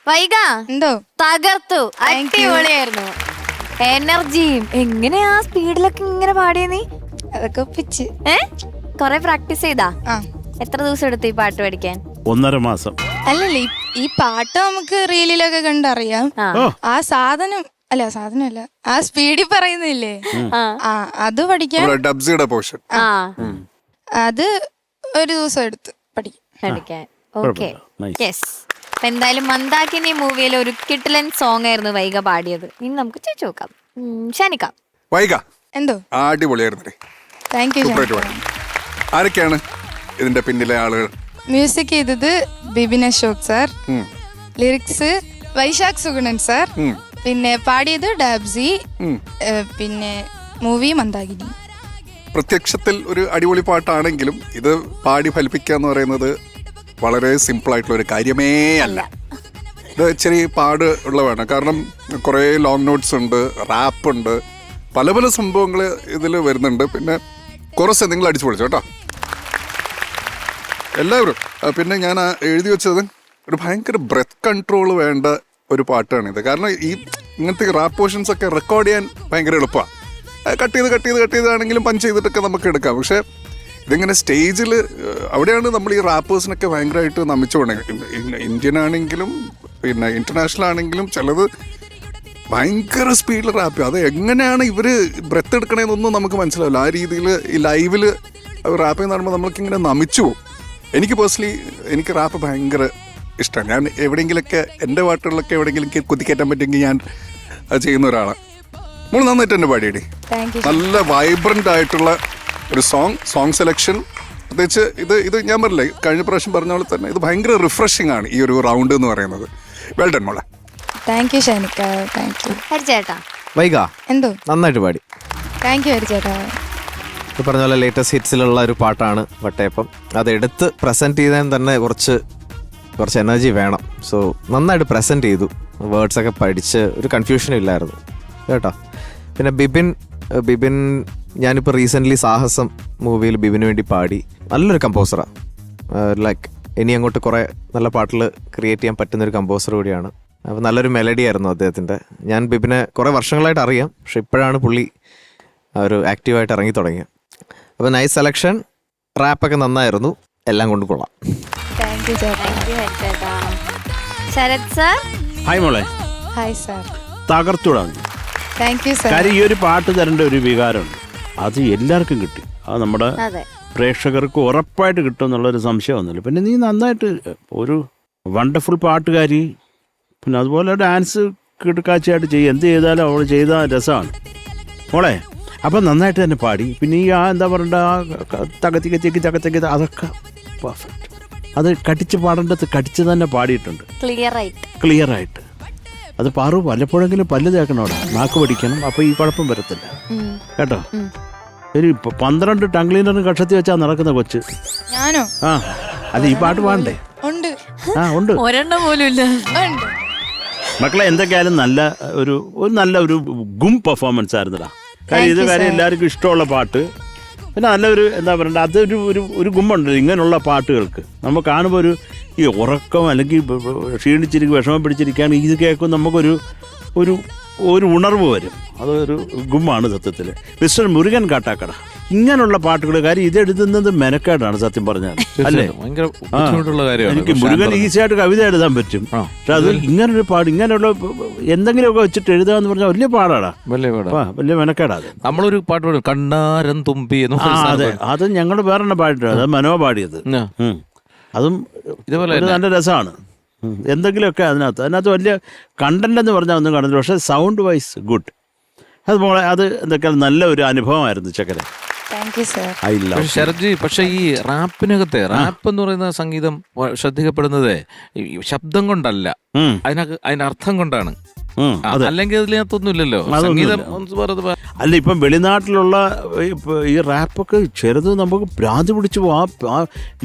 വൈക എന്തോ തകർത്തു, അടിപൊളിയായിരുന്നു. എനർജിയും എങ്ങനെയാ സ്പീഡിലൊക്കെ ഇങ്ങനെ പാടിയ നീ? അതൊക്കെ ഒപ്പിച്ച്. കൊറേ പ്രാക്ടീസ് ചെയ്താ? ആ. എത്ര ദിവസം എടുത്തു ഈ പാട്ട് പഠിക്കാൻ? 1.5 മാസം. അല്ലല്ലേ, ഈ പാട്ട് നമുക്ക് റീലിലൊക്കെ കണ്ടറിയാം. ആ സാധനമല്ല, ആ സ്പീഡിൽ പറയുന്നില്ലേ, അത് പഠിക്കാൻ ഡബ്സിയുടെ പോർഷൻ അത് ഒരു ദിവസം എടുത്ത് പഠിക്കാൻ. Okay, yes. എന്തായാലും മന്ദാകിനി മൂവിയിലെ ഒരു കിട്ടിലൻ സോങ് ആയിരുന്നു വൈക പാടിയത്. ഇനി നമുക്ക് ചോദിച്ചു നോക്കാം. ഷാനിക്ക. വൈക എന്തോ അടിപൊളിയായിരുന്നു. Thank you. ആരൊക്കെയാണ് ഇതിന്റെ പിന്നിലെ ആളുകൾ? മ്യൂസിക് ചെയ്തത് Bibin Ashok sir, lyrics Vaishakh Sugunan sir, പിന്നെ പാടിയത് ഡാബ്സി, പിന്നെ മൂവി മന്ദാകിനി. പ്രത്യക്ഷത്തിൽ ഒരു അടിപൊളി പാട്ടാണെങ്കിലും ഇത് പാടി ഫലിപ്പിക്കുക എന്ന് പറയുന്നത് വളരെ സിമ്പിൾ ആയിട്ടുള്ള ഒരു കാര്യമേ അല്ല. ഇത് ഇച്ചിരി പാട് ഉള്ളതാണ്. കാരണം കുറേ ലോങ് നോട്ട്സ് ഉണ്ട്, റാപ്പ് ഉണ്ട്, പല പല സംഭവങ്ങൾ ഇതിൽ വരുന്നുണ്ട്. പിന്നെ കുറച്ച് നിങ്ങൾ അടിച്ചു പൊളിച്ചു കേട്ടോ എല്ലാവരും. പിന്നെ ഞാൻ എഴുതി വെച്ചത് ഒരു ഭയങ്കര ബ്രെത്ത് കൺട്രോൾ വേണ്ട ഒരു പാട്ടാണിത്. കാരണം ഈ ഇങ്ങനത്തെ റാപ്പ് പോർഷൻസ് ഒക്കെ റെക്കോർഡ് ചെയ്യാൻ ഭയങ്കര എളുപ്പമാണ്. കട്ട് ചെയ്താണെങ്കിലും പഞ്ച് ചെയ്തിട്ടൊക്കെ നമുക്ക് എടുക്കാം. പക്ഷേ ഇതിങ്ങനെ സ്റ്റേജിൽ അവിടെയാണ് നമ്മൾ ഈ റാപ്പേഴ്സിനൊക്കെ ഭയങ്കരമായിട്ട് നമിച്ചു പോകണേ. ഇന്ത്യൻ ആണെങ്കിലും പിന്നെ ഇൻ്റർനാഷണൽ ആണെങ്കിലും ചിലത് ഭയങ്കര സ്പീഡിൽ റാപ്പ് ചെയ്യും. അത് എങ്ങനെയാണ് ഇവർ ബ്രെത്ത് എടുക്കണേന്നൊന്നും നമുക്ക് മനസ്സിലാവില്ല. ആ രീതിയിൽ ഈ ലൈവിൽ റാപ്പ് ചെയ്യുന്ന കാണുമ്പോൾ നമ്മൾക്കിങ്ങനെ നമിച്ചു പോകും. എനിക്ക് പേഴ്സണലി എനിക്ക് റാപ്പ് ഭയങ്കര ഇഷ്ടമാണ്. ഞാൻ എവിടെയെങ്കിലൊക്കെ എൻ്റെ പാട്ടുകളിലൊക്കെ എവിടെയെങ്കിലും കുത്തിക്കയറ്റാൻ പറ്റുമെങ്കിൽ ഞാൻ അത് ചെയ്യുന്ന ഒരാളാണ്. നമ്മൾ നന്നായിട്ട് തന്നെ പാടിയടി. നല്ല വൈബ്രൻ്റ് ആയിട്ടുള്ള ഒരു സോങ് സെലക്ഷൻ. പ്രത്യേകിച്ച് ഇത് ഞാൻ പറഞ്ഞില്ലേ, കഴിഞ്ഞ പ്രാവശ്യം പറഞ്ഞ പോലെ തന്നെ ഇത് ഭയങ്കര റിഫ്രഷിംഗ് ആണ് ഈ ഒരു റൗണ്ട് എന്ന് പറയുന്നത്. വെൽ ഡൺ മോളെ. താങ്ക് യു ഷാനിക്ക. താങ്ക് യു ഹരിചേട്ടാ. വൈക എന്തോ നന്നായിട്ട് പാടി. താങ്ക് യു ഹരിചേട്ടാ. ഈ പറഞ്ഞ പോലെ ലേറ്റസ്റ്റ് ഹിറ്റ്സിലുള്ള ഒരു പാട്ടാണ് വട്ടയപ്പം. അതെടുത്ത് പ്രസൻറ്റ് ചെയ്താൽ തന്നെ കുറച്ച് എനർജി വേണം. സോ നന്നായിട്ട് പ്രസൻറ്റ് ചെയ്തു. വേർഡ്സൊക്കെ പഠിച്ച് ഒരു കൺഫ്യൂഷനും ഇല്ലായിരുന്നു കേട്ടോ. പിന്നെ ബിബിൻ ഞാനിപ്പോൾ റീസെൻ്റ്ലി സാഹസം മൂവിയിൽ ബിബിന് വേണ്ടി പാടി. നല്ലൊരു കമ്പോസറാണ്. ലൈക്ക് ഇനി അങ്ങോട്ട് കുറേ നല്ല പാട്ടുകൾ ക്രിയേറ്റ് ചെയ്യാൻ പറ്റുന്നൊരു കമ്പോസർ കൂടിയാണ്. അപ്പോൾ നല്ലൊരു മെലഡി ആയിരുന്നു അദ്ദേഹത്തിൻ്റെ. ഞാൻ ബിബിനെ കുറേ വർഷങ്ങളായിട്ട് അറിയാം, പക്ഷെ ഇപ്പോഴാണ് പുള്ളി ഒരു ആക്റ്റീവായിട്ട് ഇറങ്ങി തുടങ്ങിയത്. അപ്പോൾ നൈസ് സെലക്ഷൻ. റാപ്പൊക്കെ നന്നായിരുന്നു. എല്ലാം കൊണ്ട് കൊള്ളാം. താങ്ക് യു ചേട്ടാ. ശരത് സാർ. ഹായ് മോളെ. Hi sir. തകർത്തുടാ. Thank you sir. കാര്യം ഈ ഒരു പാട്ട് തരേണ്ട ഒരു വികാരമുണ്ട്, അത് എല്ലാവർക്കും കിട്ടി. അത് നമ്മുടെ പ്രേക്ഷകർക്ക് ഉറപ്പായിട്ട് കിട്ടും എന്നുള്ളൊരു സംശയമൊന്നുമില്ല. പിന്നെ നീ നന്നായിട്ട് ഒരു വണ്ടർഫുൾ പാട്ടുകാരി, പിന്നെ അതുപോലെ ഡാൻസ് കിടക്കാച്ചയായിട്ട് ചെയ്യും. എന്ത് ചെയ്താലും അവൾ ചെയ്ത രസമാണ് മോളെ. അപ്പം നന്നായിട്ട് തന്നെ പാടി. പിന്നെ ഈ എന്താ പറയണ്ട, തകത്തിക്ക് അതൊക്കെ പെർഫെക്റ്റ്. അത് കടിച്ച് പാടേണ്ടത് കടിച്ച് തന്നെ പാടിയിട്ടുണ്ട്, ക്ലിയർ ആയിട്ട്. അത് പാറു പലപ്പോഴെങ്കിലും പല്ല് തേക്കണം, അവിടെ നാക്ക് പഠിക്കണം. അപ്പോൾ ഈ കുഴപ്പം വരത്തില്ല കേട്ടോ. ഒരു 12 ടങ് ക്ലീനറിന് കക്ഷത്തി വെച്ചാൽ നടക്കുന്ന കൊച്ച്. ഞാനോ? അല്ല ഈ പാട്ട് പാടണ്ടേ? ഉണ്ട്. ഒരെണ്ണം പോലും ഇല്ല. മക്കളെ എന്തൊക്കെയായാലും നല്ലൊരു ഗും പെർഫോമൻസ് ആയിരുന്നടാ. കാര്യം ഇത് കാര്യം എല്ലാവർക്കും ഇഷ്ടമുള്ള പാട്ട്. പിന്നെ നല്ലൊരു എന്താ പറയണ്ട, അതൊരു ഒരു ഗുമ്മുണ്ട് ഇങ്ങനെയുള്ള പാട്ടുകൾക്ക്. നമ്മൾ കാണുമ്പോൾ ഈ ഉറക്കം അല്ലെങ്കിൽ ക്ഷീണിച്ചിരിക്കും, വിഷമം പിടിച്ചിരിക്കുകയാണ്, ഇത് കേൾക്കുമ്പോൾ നമുക്കൊരു ഒരു ഉണർവ് വരും. അതൊരു ഗുമ്മാണ് സത്യത്തിൽ. മിസ്റ്റർ മുരുകൻ കാട്ടാക്കട ഇങ്ങനെയുള്ള പാട്ടുകൾ. കാര്യം ഇത് എഴുതുന്നത് മെനക്കേടാണ് സത്യം പറഞ്ഞാൽ, അല്ലേ? എനിക്ക് മുരുകൻ ഈസിയായിട്ട് കവിത എഴുതാൻ പറ്റും, പക്ഷെ അത് ഇങ്ങനൊരു ഇങ്ങനെയുള്ള എന്തെങ്കിലുമൊക്കെ വെച്ചിട്ട് എഴുതുക എന്ന് പറഞ്ഞാൽ വലിയ പാടാടാ, വലിയ മെനക്കേടാ. നമ്മളൊരു പാട്ട് പാടും, കണ്ണാരം തുമ്പി. അതെ, അത് ഞങ്ങൾ വേറെ പാടിട്ടുണ്ട്. അത് മനോ പാടിയത്. അതും ഇതുപോലെ നല്ല രസമാണ്. എന്തെങ്കിലുമൊക്കെ അതിനകത്ത് വലിയ കണ്ടന്റ് എന്ന് പറഞ്ഞാൽ ഒന്നും കാണുന്നില്ല, പക്ഷെ സൗണ്ട് വൈസ് ഗുഡ്. അതുപോലെ അത് എന്തൊക്കെയാണ് നല്ല ഒരു അനുഭവമായിരുന്നു ചക്കരെ. ശരത്ജി, പക്ഷെ ഈ റാപ്പിനകത്തെ റാപ്പ് എന്ന് പറയുന്ന സംഗീതം ശ്രദ്ധിക്കപ്പെടുന്നത് ശബ്ദം കൊണ്ടല്ല, അതിനർത്ഥം കൊണ്ടാണ്. അല്ലെങ്കിൽ അതിനകത്തൊന്നുമില്ലല്ലോ സംഗീതം. അല്ല, ഇപ്പം വെളിനാട്ടിലുള്ള ഈ റാപ്പൊക്കെ ചെറുത് നമുക്ക് ഭ്രാന്ത് പിടിച്ചു പോവാം.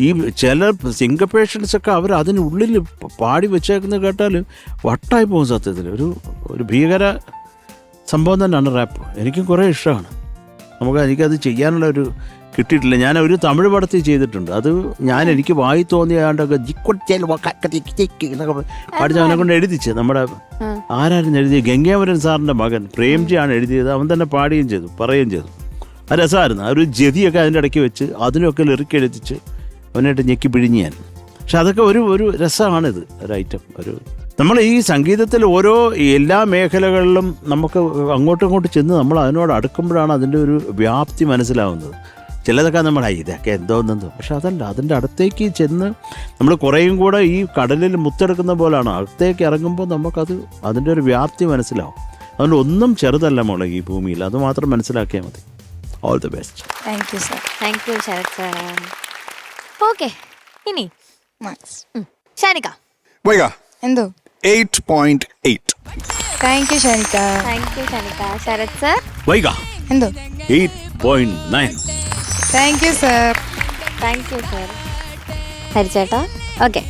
ഈ ചില സിംഗപ്പേഷൻസ് ഒക്കെ അവർ അതിനുള്ളിൽ പാടി വെച്ചേക്കുന്നത് കേട്ടാൽ വട്ടായി പോകും. സത്യത്തിൽ ഒരു ഭീകര സംഭവം തന്നെയാണ് റാപ്പ്. എനിക്കും കുറേ ഇഷ്ടമാണ്. എനിക്കത് ചെയ്യാനുള്ള ഒരു കിട്ടിയിട്ടില്ല. ഞാൻ ഒരു തമിഴ് പടത്തിൽ ചെയ്തിട്ടുണ്ട്. അത് എനിക്ക് വായി തോന്നിയാണ്ടൊക്കെ പാടിച്ച് അവനെ കൊണ്ട് എഴുതിച്ച്. നമ്മുടെ ആരായിരുന്നു എഴുതിയത്? ഗംഗാവരൻ സാറിൻ്റെ മകൻ പ്രേംജി ആണ് എഴുതിയത്. അവൻ തന്നെ പാടുകയും ചെയ്തു, പറയുകയും ചെയ്തു. അത് രസമായിരുന്നു. ആ ഒരു ജതിയൊക്കെ അതിൻ്റെ ഇടയ്ക്ക് വെച്ച് അതിനൊക്കെ ലിറിക്ക് എഴുതിച്ച് അവനായിട്ട് ഞെക്കി പിഴിഞ്ഞ് ഞാൻ. പക്ഷെ അതൊക്കെ ഒരു രസമാണിത്, ഒരു ഐറ്റം. നമ്മൾ ഈ സംഗീതത്തിൽ എല്ലാ മേഖലകളിലും നമുക്ക് അങ്ങോട്ടും ഇങ്ങോട്ടും ചെന്ന് നമ്മൾ അതിനോട് അടുക്കുമ്പോഴാണ് അതിൻ്റെ ഒരു വ്യാപ്തി മനസ്സിലാവുന്നത്. ചിലതൊക്കെ ഇതൊക്കെ എന്തോന്നെന്തോ, പക്ഷെ അതല്ല, അതിൻ്റെ അടുത്തേക്ക് ചെന്ന് നമ്മൾ കുറേയും കൂടെ ഈ കടലിൽ മുത്തെടുക്കുന്ന പോലെയാണ്. അടുത്തേക്ക് ഇറങ്ങുമ്പോൾ നമുക്കത് അതിൻ്റെ ഒരു വ്യാപ്തി മനസ്സിലാവും. അതുകൊണ്ട് ഒന്നും ചെറുതല്ല മോളെ ഈ ഭൂമിയിൽ, അത് മാത്രം മനസ്സിലാക്കിയാൽ മതി. All the best. Thank you sir. Thank you Sarath sir. Okay, ഇനി മാക്സ്. ഷാനിക. വൈക എന്തോ 8.8. Thank you Shanika. Thank you Shanika. Sarath sir. വൈക എന്തോ 8.9. Thank you sir. Thank you sir. ഹരിച്ചേട്ടാ. Okay,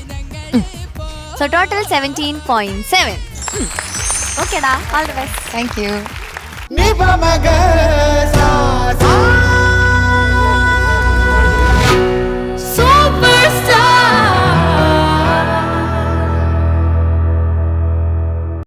so total 17.7. ഓക്കെടാ, all the best. Thank you. Ni pa maga sa sa